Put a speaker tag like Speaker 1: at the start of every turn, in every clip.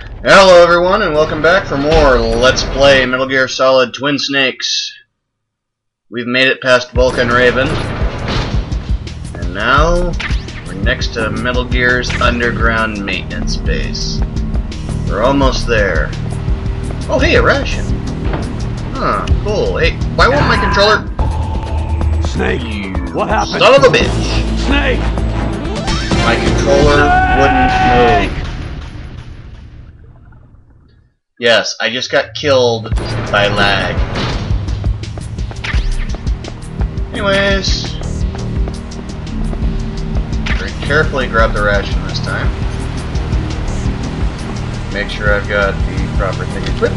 Speaker 1: Hello everyone, and welcome back for more Let's Play Metal Gear Solid Twin Snakes. We've made it past Vulcan Raven, and now we're next to Metal Gear's underground maintenance base. We're almost there. Oh hey, a ration. Huh, cool. Hey, why won't my controller...
Speaker 2: Snake, what happened?
Speaker 1: Son of a bitch!
Speaker 2: Snake!
Speaker 1: My controller wouldn't move. Yes, I just got killed by lag. Anyways, very carefully grab the ration this time. Make sure I've got the proper thing equipped.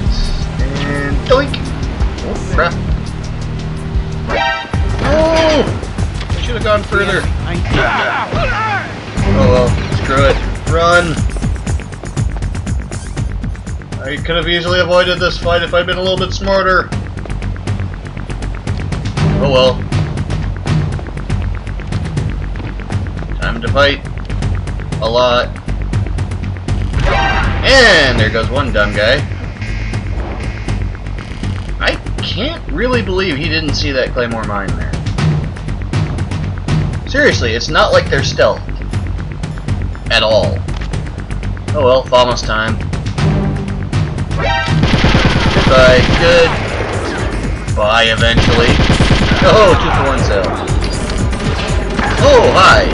Speaker 1: And doink! Oh, crap. Oh! I should have gone further. Oh well, screw it. Run! I could have easily avoided this fight if I'd been a little bit smarter. Oh well. Time to fight. A lot. And there goes one dumb guy. I can't really believe he didn't see that Claymore mine there. Seriously, it's not like they're stealth. At all. Oh well, Famos time. Goodbye. Good. Bye eventually. Oh, 2-for-1 sale. Oh, hi.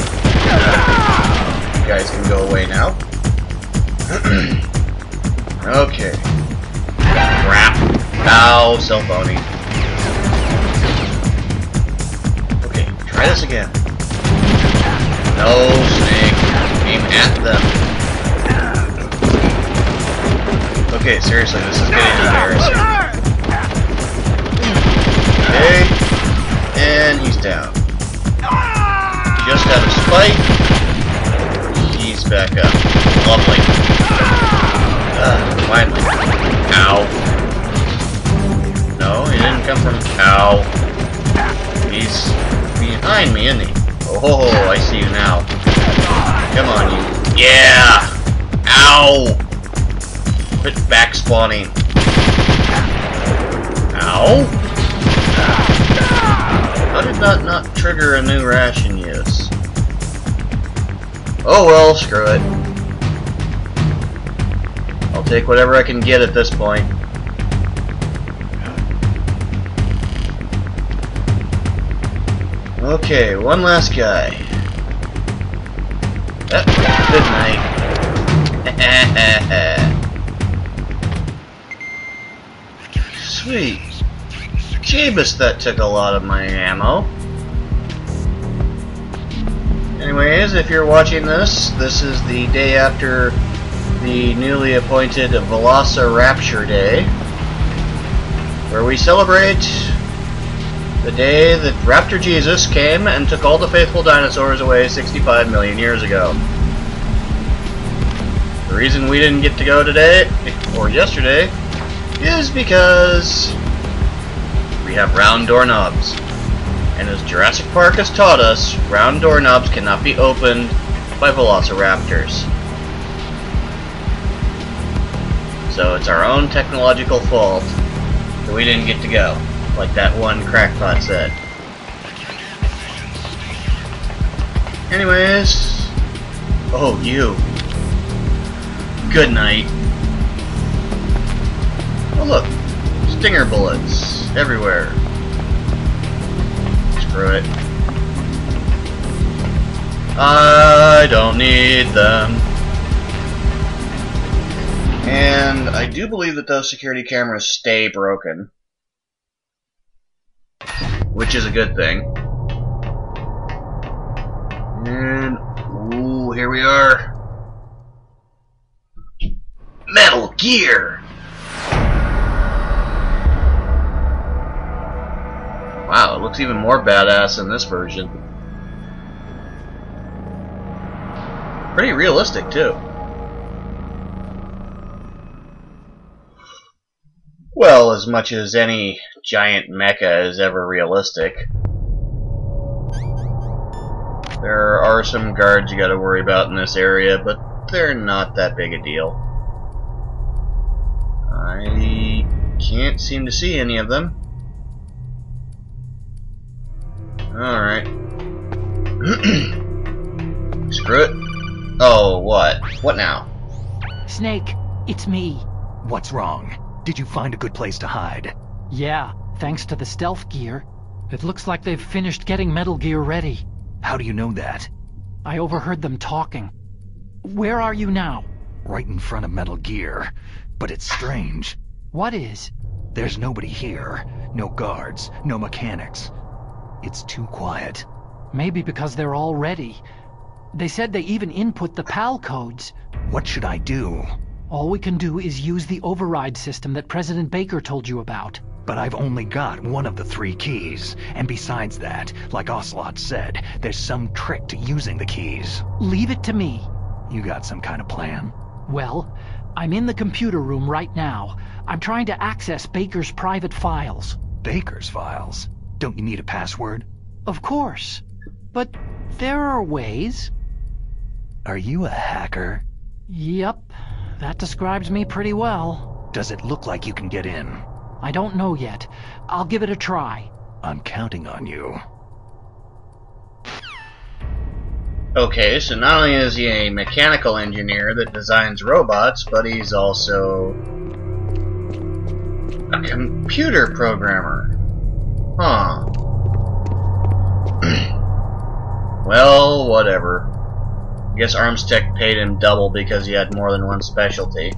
Speaker 1: You guys can go away now. Okay. Crap. Ow, cell phoney. Okay, try this again. No, Snake. Aim at them. Okay, seriously, this is getting embarrassing. Okay, and he's down. Just out of spite, he's back up. Lovely. Finally. Ow. No, he didn't come from... Ow. He's behind me, isn't he? Oh, I see you now. Come on, you. Yeah! Ow! Quit back spawning. Ow! How did that not trigger a new ration use? Oh well, screw it. I'll take whatever I can get at this point. Okay, one last guy. Good night. Sweet. Jeebus, that took a lot of my ammo. Anyways, if you're watching this, this is the day after the newly appointed Velociraptor Day, where we celebrate the day that Raptor Jesus came and took all the faithful dinosaurs away 65 million years ago. The reason we didn't get to go today, or yesterday, is because we have round doorknobs. And as Jurassic Park has taught us, round doorknobs cannot be opened by velociraptors. So it's our own technological fault that we didn't get to go, like that one crackpot said. Anyways, oh you. Good night. Oh look, stinger bullets everywhere. Screw it. I don't need them. And I do believe that those security cameras stay broken, which is a good thing. And ooh, here we are. Metal Gear. Wow, it looks even more badass in this version. Pretty realistic, too. Well, as much as any giant mecha is ever realistic. There are some guards you gotta worry about in this area, but they're not that big a deal. I can't seem to see any of them. Alright. Screw it. Oh, what? What now?
Speaker 3: Snake, it's me.
Speaker 4: What's wrong? Did you find a good place to hide?
Speaker 3: Yeah, thanks to the stealth gear. It looks like they've finished getting Metal Gear ready.
Speaker 4: How do you know that?
Speaker 3: I overheard them talking. Where are you now?
Speaker 4: Right in front of Metal Gear. But it's strange.
Speaker 3: What is?
Speaker 4: There's nobody here. No guards, no mechanics. It's too quiet.
Speaker 3: Maybe because they're all ready. They said they even input the PAL codes.
Speaker 4: What should I do?
Speaker 3: All we can do is use the override system that President Baker told you about.
Speaker 4: But I've only got one of the 3 keys. And besides that, like Ocelot said, there's some trick to using the keys.
Speaker 3: Leave it to me.
Speaker 4: You got some kind of plan?
Speaker 3: Well, I'm in the computer room right now. I'm trying to access Baker's private files.
Speaker 4: Baker's files? Don't you need a password?
Speaker 3: Of course. But there are ways.
Speaker 4: Are you a hacker?
Speaker 3: Yep. That describes me pretty well.
Speaker 4: Does it look like you can get in?
Speaker 3: I don't know yet. I'll give it a try.
Speaker 4: I'm counting on you.
Speaker 1: Okay, so not only is he a mechanical engineer that designs robots, but he's also a computer programmer. Huh. Well, whatever. I guess Arms Tech paid him double because he had more than one specialty.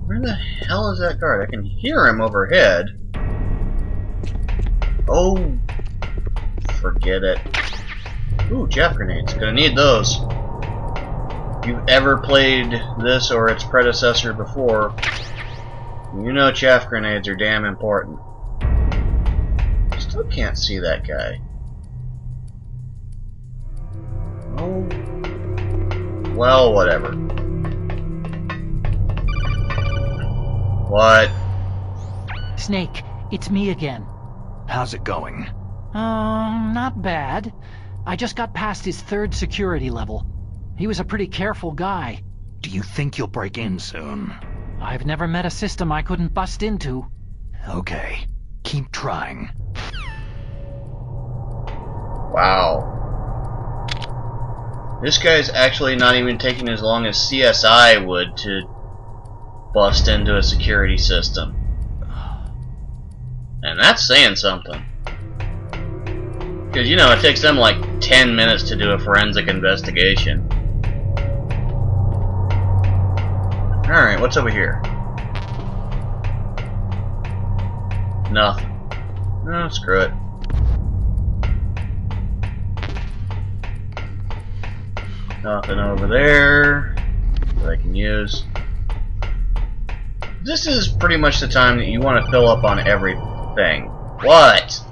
Speaker 1: Where the hell is that guard? I can hear him overhead. Oh, forget it. Ooh, chaff grenades. Gonna need those. If you've ever played this or its predecessor before, you know chaff grenades are damn important. Still can't see that guy. Oh. Well, whatever. What?
Speaker 3: Snake, it's me again.
Speaker 4: How's it going?
Speaker 3: Not bad. I just got past his 3rd security level. He was a pretty careful guy.
Speaker 4: Do you think you'll break in soon?
Speaker 3: I've never met a system I couldn't bust into.
Speaker 4: Okay. Keep trying.
Speaker 1: Wow. This guy's actually not even taking as long as CSI would to bust into a security system. And that's saying something. Because, you know, it takes them like 10 minutes to do a forensic investigation. Alright, what's over here? Nothing. Oh, screw it. Nothing over there that I can use. This is pretty much the time that you want to fill up on everything. What?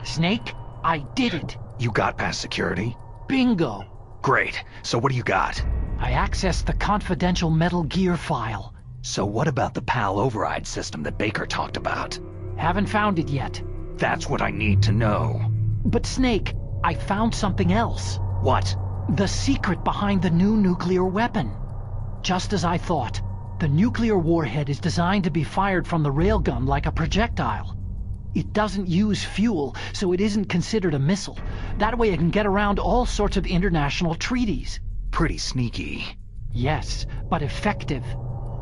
Speaker 3: Snake, I did it.
Speaker 4: You got past security?
Speaker 3: Bingo.
Speaker 4: Great. So what do you got?
Speaker 3: I accessed the confidential Metal Gear file.
Speaker 4: So what about the PAL override system that Baker talked about?
Speaker 3: Haven't found it yet.
Speaker 4: That's what I need to know.
Speaker 3: But Snake, I found something else.
Speaker 4: What?
Speaker 3: The secret behind the new nuclear weapon. Just as I thought, the nuclear warhead is designed to be fired from the railgun like a projectile. It doesn't use fuel, so it isn't considered a missile. That way it can get around all sorts of international treaties.
Speaker 4: Pretty sneaky.
Speaker 3: Yes, but effective.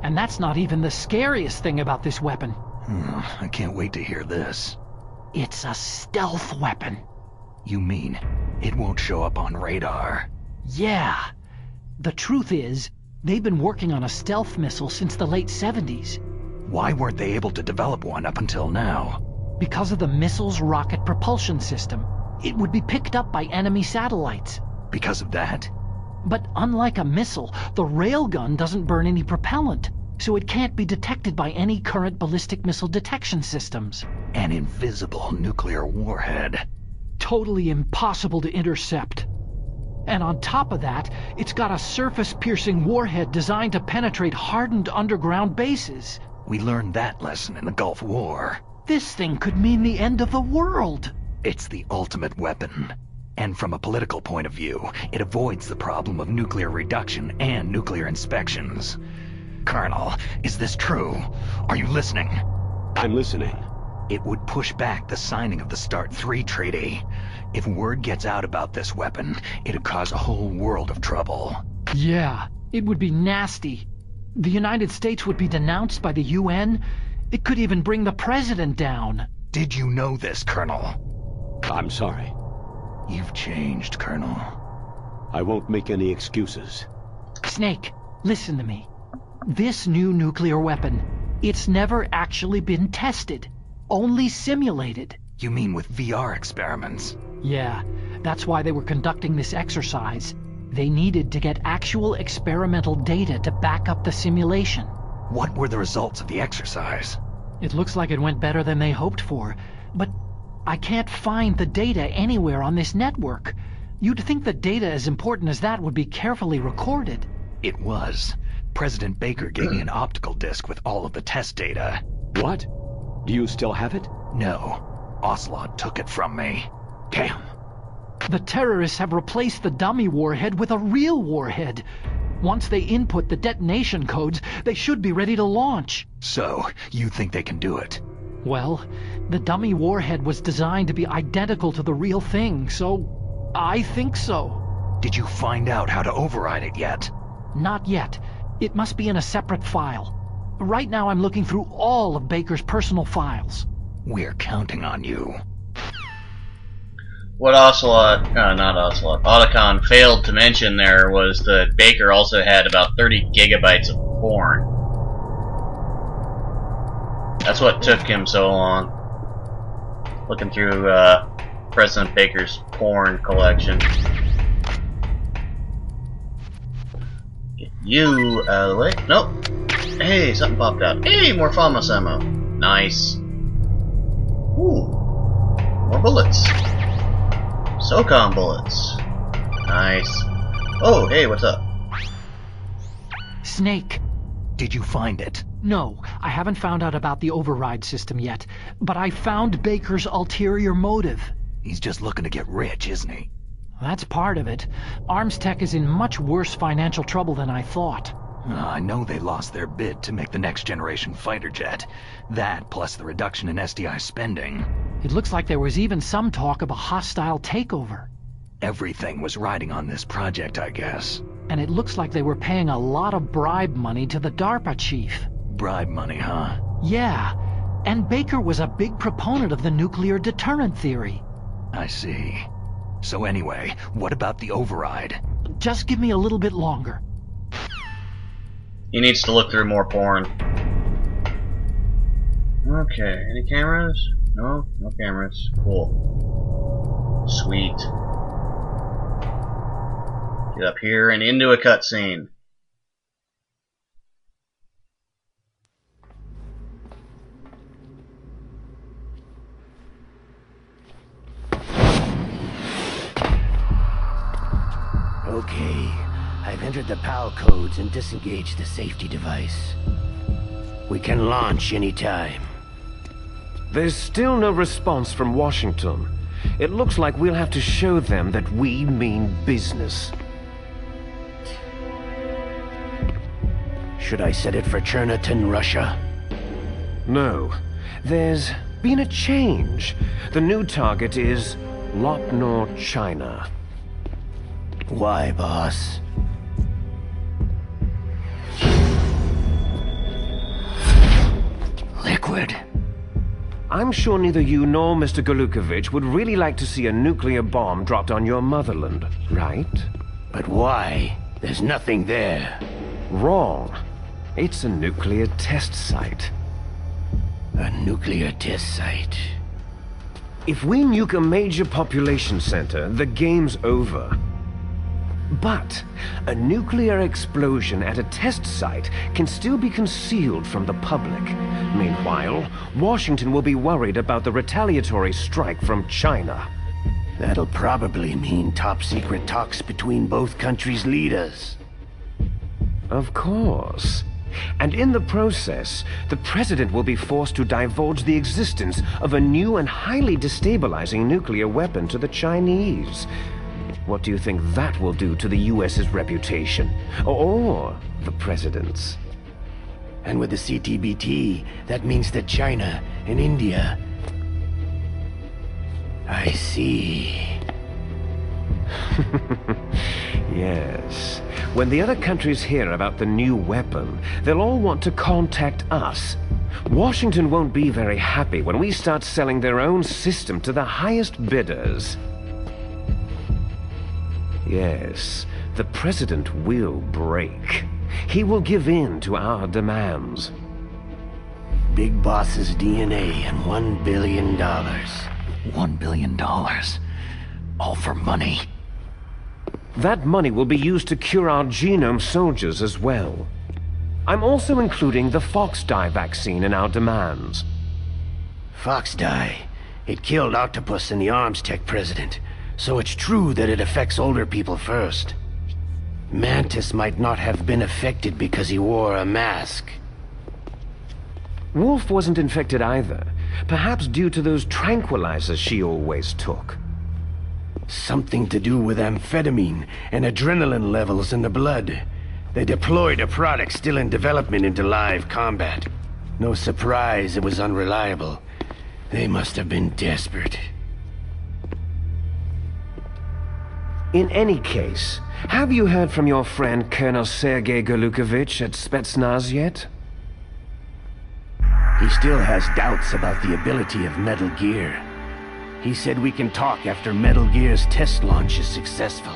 Speaker 3: And that's not even the scariest thing about this weapon.
Speaker 4: I can't wait to hear this.
Speaker 3: It's a stealth weapon.
Speaker 4: You mean it won't show up on radar?
Speaker 3: Yeah. The truth is, they've been working on a stealth missile since the late 70s.
Speaker 4: Why weren't they able to develop one up until now?
Speaker 3: Because of the missile's rocket propulsion system. It would be picked up by enemy satellites.
Speaker 4: Because of that?
Speaker 3: But unlike a missile, the railgun doesn't burn any propellant, so it can't be detected by any current ballistic missile detection systems.
Speaker 4: An invisible nuclear warhead.
Speaker 3: Totally impossible to intercept. And on top of that, it's got a surface-piercing warhead designed to penetrate hardened underground bases.
Speaker 4: We learned that lesson in the Gulf War.
Speaker 3: This thing could mean the end of the world.
Speaker 4: It's the ultimate weapon. And from a political point of view, it avoids the problem of nuclear reduction and nuclear inspections. Colonel, is this true? Are you listening?
Speaker 2: I'm listening.
Speaker 4: It would push back the signing of the START 3 treaty. If word gets out about this weapon, it'd cause a whole world of trouble.
Speaker 3: Yeah, it would be nasty. The United States would be denounced by the UN. It could even bring the president down.
Speaker 4: Did you know this, Colonel?
Speaker 2: I'm sorry.
Speaker 4: You've changed, Colonel.
Speaker 2: I won't make any excuses.
Speaker 3: Snake, listen to me. This new nuclear weapon, it's never actually been tested. Only simulated.
Speaker 4: You mean with VR experiments?
Speaker 3: Yeah, that's why they were conducting this exercise. They needed to get actual experimental data to back up the simulation.
Speaker 4: What were the results of the exercise?
Speaker 3: It looks like it went better than they hoped for, but I can't find the data anywhere on this network. You'd think the data as important as that would be carefully recorded.
Speaker 4: It was. President Baker gave me an optical disc with all of the test data.
Speaker 2: What? Do you still have it?
Speaker 4: No. Ocelot took it from me.
Speaker 2: Damn.
Speaker 3: The terrorists have replaced the dummy warhead with a real warhead. Once they input the detonation codes, they should be ready to launch.
Speaker 4: So, you think they can do it?
Speaker 3: Well, the dummy warhead was designed to be identical to the real thing, so I think so.
Speaker 4: Did you find out how to override it yet?
Speaker 3: Not yet. It must be in a separate file. Right now I'm looking through all of Baker's personal files.
Speaker 4: We're counting on you.
Speaker 1: What Otacon failed to mention there was that Baker also had about 30 gigabytes of porn. That's what took him so long. Looking through President Baker's porn collection. Get you out of the way. Nope. Hey, something popped out. Hey, more FAMAS ammo. Nice. Ooh. More bullets. SOCOM bullets. Nice. Oh, hey, what's up?
Speaker 3: Snake.
Speaker 4: Did you find it?
Speaker 3: No, I haven't found out about the override system yet, but I found Baker's ulterior motive.
Speaker 4: He's just looking to get rich, isn't he?
Speaker 3: That's part of it. Arms Tech is in much worse financial trouble than I thought.
Speaker 4: I know they lost their bid to make the next generation fighter jet. That, plus the reduction in SDI spending.
Speaker 3: It looks like there was even some talk of a hostile takeover.
Speaker 4: Everything was riding on this project, I guess.
Speaker 3: And it looks like they were paying a lot of bribe money to the DARPA chief.
Speaker 4: Bribe money, huh?
Speaker 3: Yeah, and Baker was a big proponent of the nuclear deterrent theory.
Speaker 4: I see. So anyway, what about the override?
Speaker 3: Just give me a little bit longer.
Speaker 1: He needs to look through more porn. Okay, any cameras? No? No cameras. Cool. Sweet. Get up here and into a cutscene.
Speaker 5: Okay, I've entered the PAL codes and disengaged the safety device. We can launch anytime.
Speaker 6: There's still no response from Washington. It looks like we'll have to show them that we mean business.
Speaker 5: Should I set it for Cherniton, Russia?
Speaker 6: No. There's been a change. The new target is Lopnor, China.
Speaker 5: Why, boss? Liquid.
Speaker 6: I'm sure neither you nor Mr. Golukovich would really like to see a nuclear bomb dropped on your motherland, right?
Speaker 5: But why? There's nothing there.
Speaker 6: Wrong. It's a nuclear test site.
Speaker 5: A nuclear test site.
Speaker 6: If we nuke a major population center, the game's over. But a nuclear explosion at a test site can still be concealed from the public. Meanwhile, Washington will be worried about the retaliatory strike from China.
Speaker 5: That'll probably mean top-secret talks between both countries' leaders.
Speaker 6: Of course. And in the process, the president will be forced to divulge the existence of a new and highly destabilizing nuclear weapon to the Chinese. What do you think that will do to the US's reputation? Or the president's?
Speaker 5: And with the CTBT, that means that China and India... I see.
Speaker 6: Yes. When the other countries hear about the new weapon, they'll all want to contact us. Washington won't be very happy when we start selling their own system to the highest bidders. Yes, the president will break. He will give in to our demands.
Speaker 5: Big Boss's DNA and $1 billion.
Speaker 4: $1 billion. All for money.
Speaker 6: That money will be used to cure our genome soldiers as well. I'm also including the Fox-Die vaccine in our demands.
Speaker 5: Fox-Die? It killed Octopus and the Arms Tech president, so it's true that it affects older people first. Mantis might not have been affected because he wore a mask.
Speaker 6: Wolf wasn't infected either, perhaps due to those tranquilizers she always took.
Speaker 5: Something to do with amphetamine and adrenaline levels in the blood. They deployed a product still in development into live combat. No surprise it was unreliable. They must have been desperate.
Speaker 6: In any case, have you heard from your friend Colonel Sergei Golukovich at Spetsnaz yet?
Speaker 5: He still has doubts about the ability of Metal Gear. He said we can talk after Metal Gear's test launch is successful.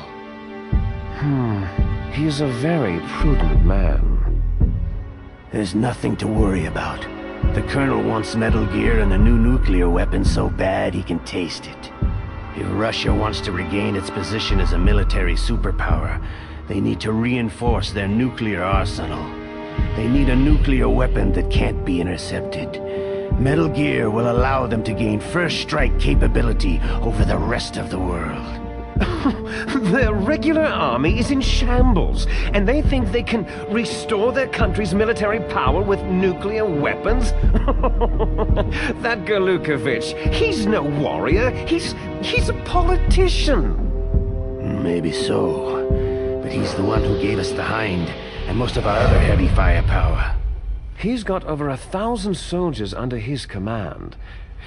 Speaker 6: He is a very prudent man.
Speaker 5: There's nothing to worry about. The Colonel wants Metal Gear and a new nuclear weapon so bad he can taste it. If Russia wants to regain its position as a military superpower, they need to reinforce their nuclear arsenal. They need a nuclear weapon that can't be intercepted. Metal Gear will allow them to gain first strike capability over the rest of the world.
Speaker 6: Their regular army is in shambles, and they think they can restore their country's military power with nuclear weapons? That Golukovich, he's no warrior, he's a politician.
Speaker 5: Maybe so, but he's the one who gave us the Hind, and most of our other heavy firepower.
Speaker 6: He's got over 1,000 soldiers under his command.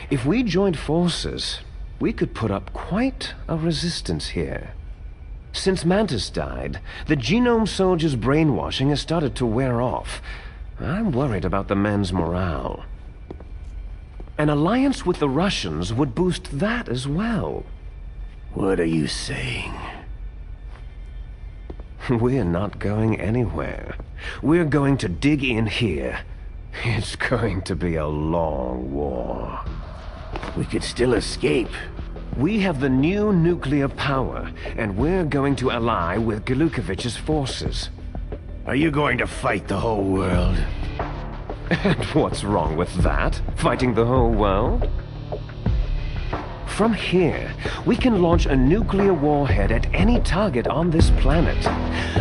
Speaker 6: If we joined forces, we could put up quite a resistance here. Since Mantis died, the genome soldiers' brainwashing has started to wear off. I'm worried about the men's morale. An alliance with the Russians would boost that as well.
Speaker 5: What are you saying?
Speaker 6: We're not going anywhere. We're going to dig in here. It's going to be a long war.
Speaker 5: We could still escape.
Speaker 6: We have the new nuclear power, and we're going to ally with Golukovich's forces.
Speaker 5: Are you going to fight the whole world?
Speaker 6: And what's wrong with that? Fighting the whole world? From here, we can launch a nuclear warhead at any target on this planet.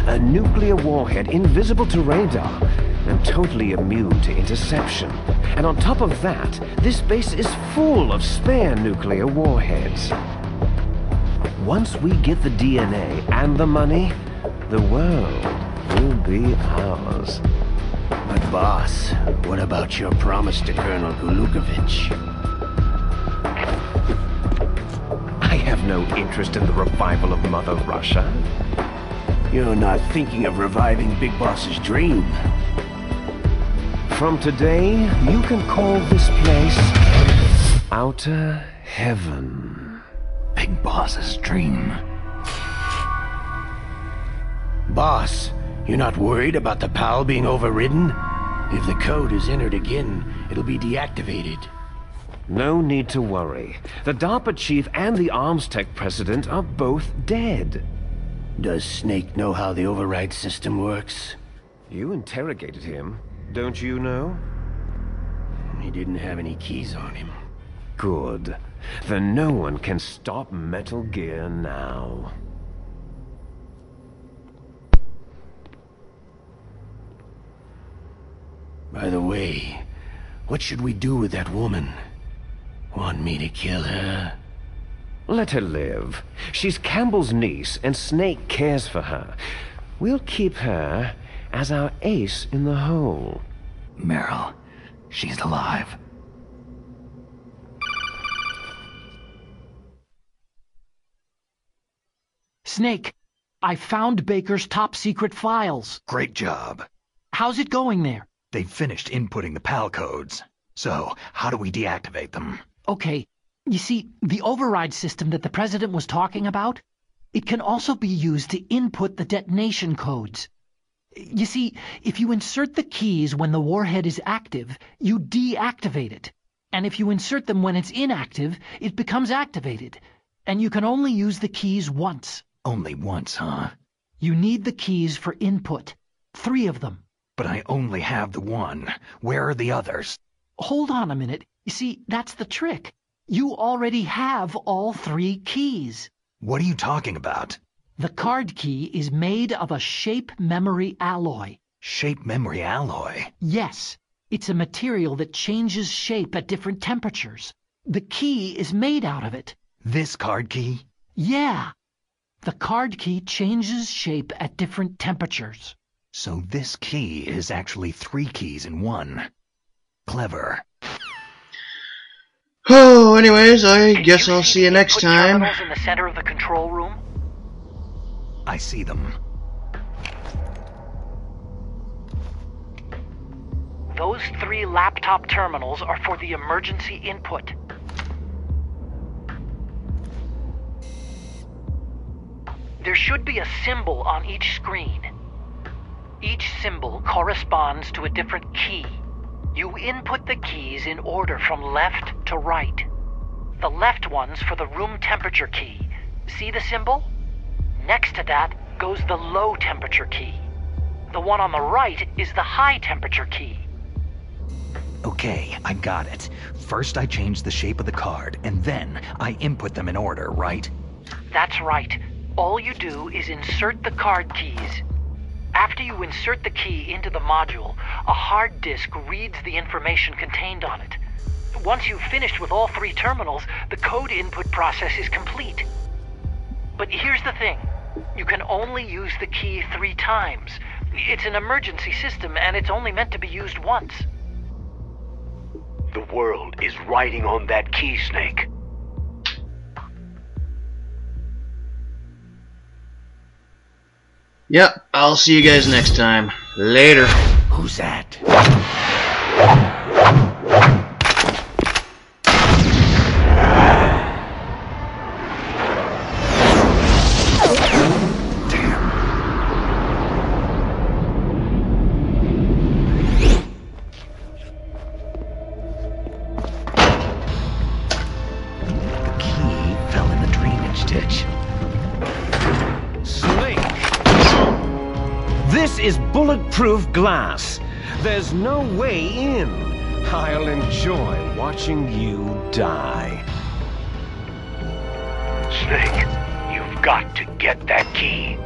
Speaker 6: A nuclear warhead invisible to radar and totally immune to interception. And on top of that, this base is full of spare nuclear warheads. Once we get the DNA and the money, the world will be ours.
Speaker 5: But boss, what about your promise to Colonel Golukovich?
Speaker 6: I have no interest in the revival of Mother Russia.
Speaker 5: You're not thinking of reviving Big Boss's dream.
Speaker 6: From today, you can call this place Outer Heaven.
Speaker 4: Big Boss's dream.
Speaker 5: Boss, you're not worried about the PAL being overridden? If the code is entered again, it'll be deactivated.
Speaker 6: No need to worry. The DARPA chief and the Arms Tech president are both dead.
Speaker 5: Does Snake know how the override system works?
Speaker 6: You interrogated him, don't you know?
Speaker 5: He didn't have any keys on him.
Speaker 6: Good. Then no one can stop Metal Gear now.
Speaker 5: By the way, what should we do with that woman? Want me to kill her?
Speaker 6: Let her live. She's Campbell's niece, and Snake cares for her. We'll keep her as our ace in the hole.
Speaker 4: Meryl, she's alive.
Speaker 3: Snake, I found Baker's top-secret files.
Speaker 4: Great job.
Speaker 3: How's it going there?
Speaker 4: They've finished inputting the PAL codes. So, how do we deactivate them?
Speaker 3: Okay, you see, the override system that the President was talking about, it can also be used to input the detonation codes. You see, if you insert the keys when the warhead is active, you deactivate it. And if you insert them when it's inactive, it becomes activated. And you can only use the keys once.
Speaker 4: Only once, huh?
Speaker 3: You need the keys for input. 3 of them.
Speaker 4: But I only have the one. Where are the others?
Speaker 3: Hold on a minute. You see, that's the trick. You already have all 3 keys.
Speaker 4: What are you talking about?
Speaker 3: The card key is made of a shape memory alloy.
Speaker 4: Shape memory alloy?
Speaker 3: Yes. It's a material that changes shape at different temperatures. The key is made out of it.
Speaker 4: This card key?
Speaker 3: Yeah. The card key changes shape at different temperatures.
Speaker 4: So this key is actually 3 keys in one. Clever.
Speaker 1: Oh, anyways, I guess I'll see you next time.
Speaker 3: Terminals in the center of the control room?
Speaker 4: I see them.
Speaker 3: Those 3 laptop terminals are for the emergency input. There should be a symbol on each screen. Each symbol corresponds to a different key. You input the keys in order from left to right. The left one's for the room temperature key. See the symbol? Next to that goes the low temperature key. The one on the right is the high temperature key.
Speaker 4: Okay, I got it. First I change the shape of the card, and then I input them in order, right?
Speaker 3: That's right. All you do is insert the card keys. After you insert the key into the module, a hard disk reads the information contained on it. Once you've finished with all 3 terminals, the code input process is complete. But here's the thing. You can only use the key 3 times. It's an emergency system, and it's only meant to be used once.
Speaker 2: The world is riding on that key, Snake.
Speaker 1: Yep, I'll see you guys next time. Later.
Speaker 5: Who's that?
Speaker 4: The key fell in the drainage ditch.
Speaker 6: This is bulletproof glass. There's no way in. I'll enjoy watching you die.
Speaker 2: Snake, you've got to get that key.